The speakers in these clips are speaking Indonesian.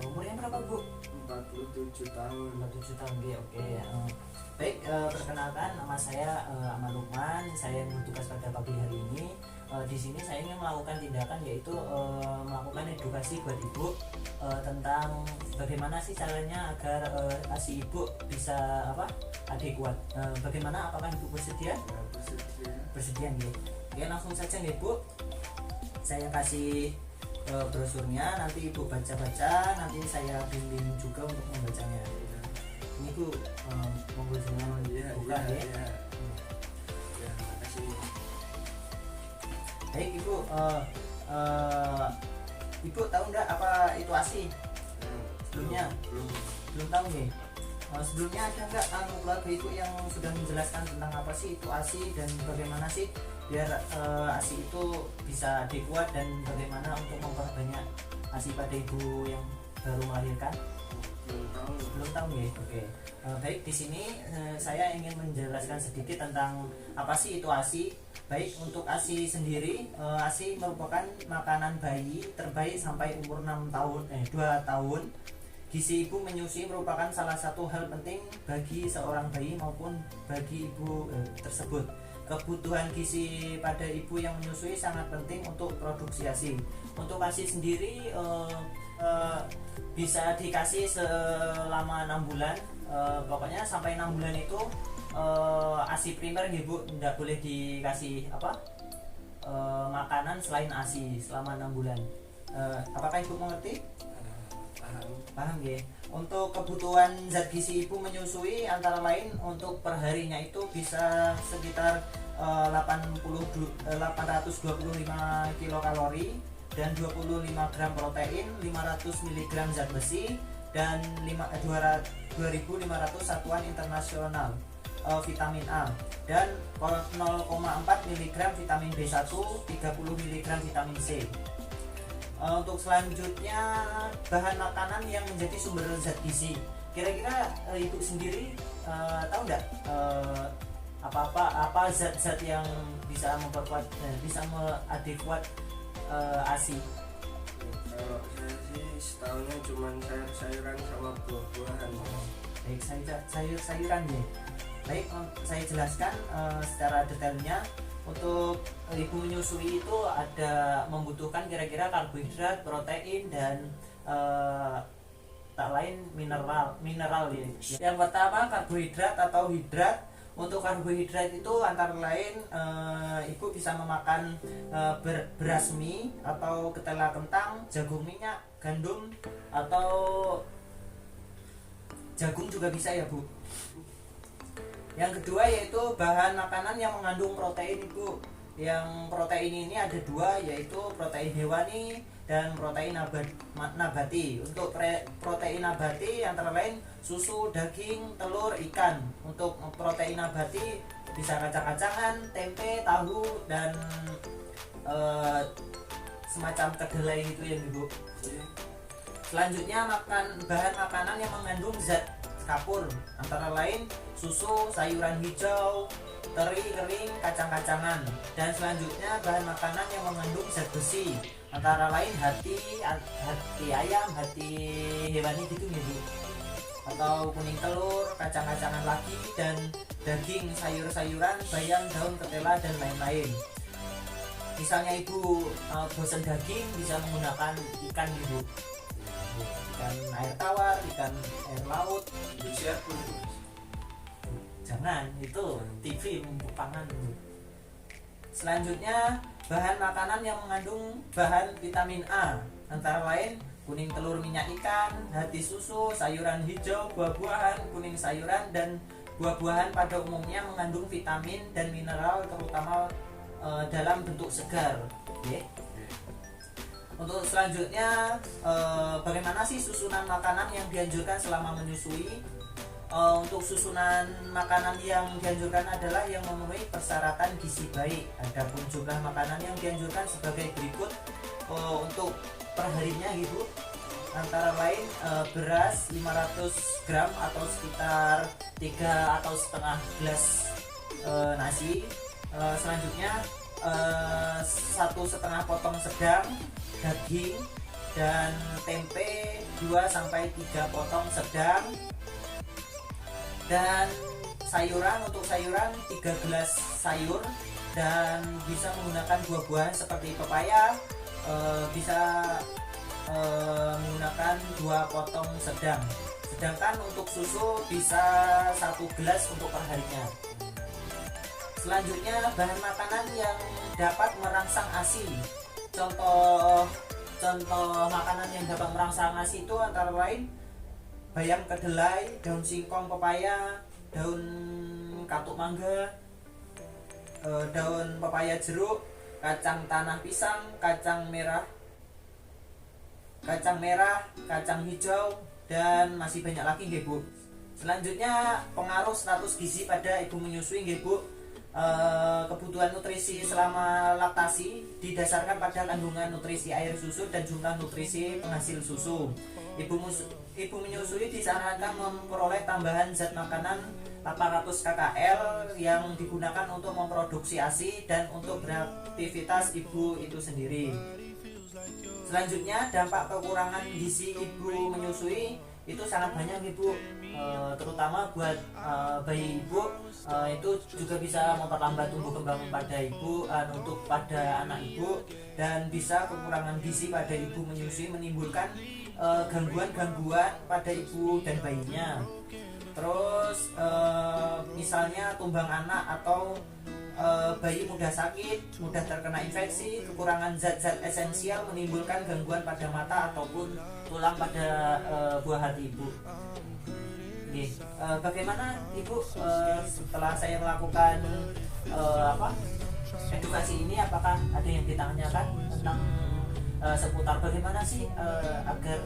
Umurnya berapa Bu? 47 tahun. 47 tahun ya, oke. Baik, perkenalkan nama saya Ahmad Lukman. Saya yang bertugas pada pagi hari ini. Di sini saya ingin melakukan tindakan yaitu melakukan edukasi buat ibu tentang bagaimana sih caranya agar ASI ibu bisa adekuat. Bagaimana, apakah ibu bersedia? Ya, Bersedia nih. Oke, langsung saja nih Bu. Saya kasih brosurnya, nanti ibu baca-baca, nanti saya bimbing juga untuk membacanya. Ini Bu, monggo jangan buka ya. Ya, makasih. Baik Ibu, Ibu tahu nggak apa itu ASI? Sebelumnya belum tahu nih. Sebelumnya ada nggak keluarga Ibu yang sudah menjelaskan tentang apa sih itu ASI dan bagaimana sih biar ASI itu bisa adekuat dan bagaimana untuk memperbanyak ASI pada ibu yang baru melahirkan? Belum tahu ya. Oke. Baik, di sini saya ingin menjelaskan sedikit tentang apa sih itu ASI. Baik, untuk ASI sendiri, ASI merupakan makanan bayi terbaik sampai umur 2 tahun. Gizi ibu menyusui merupakan salah satu hal penting bagi seorang bayi maupun bagi ibu tersebut. Kebutuhan gizi pada ibu yang menyusui sangat penting untuk produksi ASI. Untuk ASI sendiri bisa dikasih selama 6 bulan. Pokoknya sampai 6 bulan itu ASI primer ibu tidak boleh dikasih makanan selain ASI selama 6 bulan. Apakah ibu mengerti? Paham ya. Untuk kebutuhan zat gizi ibu menyusui antara lain untuk perharinya itu bisa sekitar 825 kilokalori dan 25 gram protein, 500 mg zat besi dan 2500 satuan internasional vitamin A dan 0,4 mg vitamin B1, 30 mg vitamin C. Untuk selanjutnya bahan makanan yang menjadi sumber zat gizi. Kira-kira ibu sendiri tahu nggak apa zat-zat yang bisa memperkuat bisa mengadekuat ASI? Kalau saya sih setahunya cuma sayur-sayuran sama buah-buahan. Baik, sayur-sayuran ya. Baik, saya jelaskan secara detailnya. Untuk ibu menyusui itu ada membutuhkan kira-kira karbohidrat, protein dan tak lain mineral ya. Yang pertama karbohidrat atau hidrat. Untuk karbohidrat itu antara lain ibu bisa memakan beras mie atau ketela kentang, jagung minyak, gandum atau jagung juga bisa ya Bu. Yang kedua yaitu bahan makanan yang mengandung protein ibu. Yang protein ini ada dua, yaitu protein hewani dan protein nabati. Untuk protein nabati antara lain susu, daging, telur, ikan. Untuk protein nabati bisa kacang-kacangan, tempe, tahu dan semacam kedelai gitu ya ibu. Selanjutnya bahan makanan yang mengandung zat kapur antara lain susu, sayuran hijau, teri kering, kacang-kacangan. Dan selanjutnya bahan makanan yang mengandung zat besi antara lain hati ayam, hati hewani gitu Bu, atau kuning telur, kacang-kacangan lagi dan daging, sayur-sayuran, bayam, daun, ketela dan lain-lain. Misalnya ibu bosan daging bisa menggunakan ikan ibu, ikan air tawar, ikan air laut. Jangan, itu TV mumpuk pangan. Selanjutnya bahan makanan yang mengandung bahan vitamin A antara lain kuning telur minyak ikan, hati susu, sayuran hijau, buah-buahan, kuning sayuran dan buah-buahan pada umumnya mengandung vitamin dan mineral terutama dalam bentuk segar. Okay. Untuk selanjutnya bagaimana sih susunan makanan yang dianjurkan selama menyusui? Untuk susunan makanan yang dianjurkan adalah yang memenuhi persyaratan gizi baik. Adapun jumlah makanan yang dianjurkan sebagai berikut. Untuk perharinya ibu antara lain beras 500 gram atau sekitar 3 atau setengah gelas nasi. Selanjutnya 1,5 potong sedang daging dan tempe 2-3 potong sedang, dan untuk sayuran 3 gelas sayur, dan bisa menggunakan buah-buahan seperti pepaya, bisa menggunakan 2 potong sedang. Sedangkan untuk susu bisa 1 gelas untuk perharinya. Selanjutnya bahan makanan yang dapat merangsang ASI. Contoh makanan yang dapat merangsang ASI itu antara lain bayam kedelai, daun singkong pepaya, daun katuk mangga, daun pepaya jeruk, kacang tanah pisang, kacang merah, kacang hijau, dan masih banyak lagi nggih Bu. Selanjutnya pengaruh status gizi pada ibu menyusui nggih Bu. Kebutuhan nutrisi selama laktasi didasarkan pada kandungan nutrisi air susu dan jumlah nutrisi penghasil susu. Ibu menyusui disarankan memperoleh tambahan zat makanan 800 kcal yang digunakan untuk memproduksi ASI dan untuk beraktivitas ibu itu sendiri. Selanjutnya dampak kekurangan gizi ibu menyusui itu sangat banyak Ibu, terutama buat bayi ibu, itu juga bisa memperlambat tumbuh kembang pada ibu, untuk pada anak ibu, dan bisa kekurangan gizi pada ibu menyusui menimbulkan gangguan-gangguan pada ibu dan bayinya. Terus misalnya tumbang anak atau bayi mudah sakit, mudah terkena infeksi, kekurangan zat-zat esensial menimbulkan gangguan pada mata ataupun tulang pada buah hati ibu. Bagaimana ibu setelah saya melakukan edukasi ini, apakah ada yang ditanyakan tentang seputar bagaimana sih agar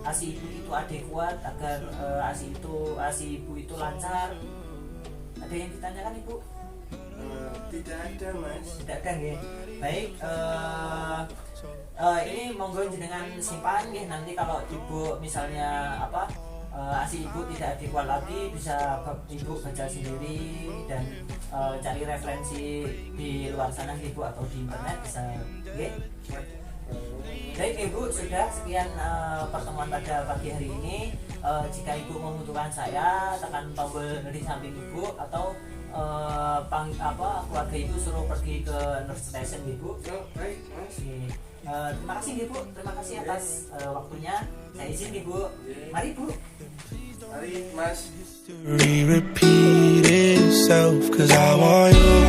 ASI ibu itu adekuat, agar ASI ibu itu lancar? Ada yang ditanyakan Ibu? Tidak ada Mas. Tidak ada ya. Baik, ini monggo jenengan simpan ya, nanti kalau Ibu misalnya ASI ibu tidak adekuat lagi, bisa Ibu baca sendiri dan cari referensi di luar sana Ibu, atau di internet bisa ya. Baik Ibu, sudah sekian pertemuan pada pagi hari ini. Jika Ibu membutuhkan saya, tekan tombol di samping Ibu, atau keluarga Ibu suruh pergi ke nurse station Ibu. Baik Mas. Terima kasih Ibu, terima kasih atas waktunya. Saya izin Ibu. Mari Ibu. Mari Mas. Repeat itself, 'cause I want you.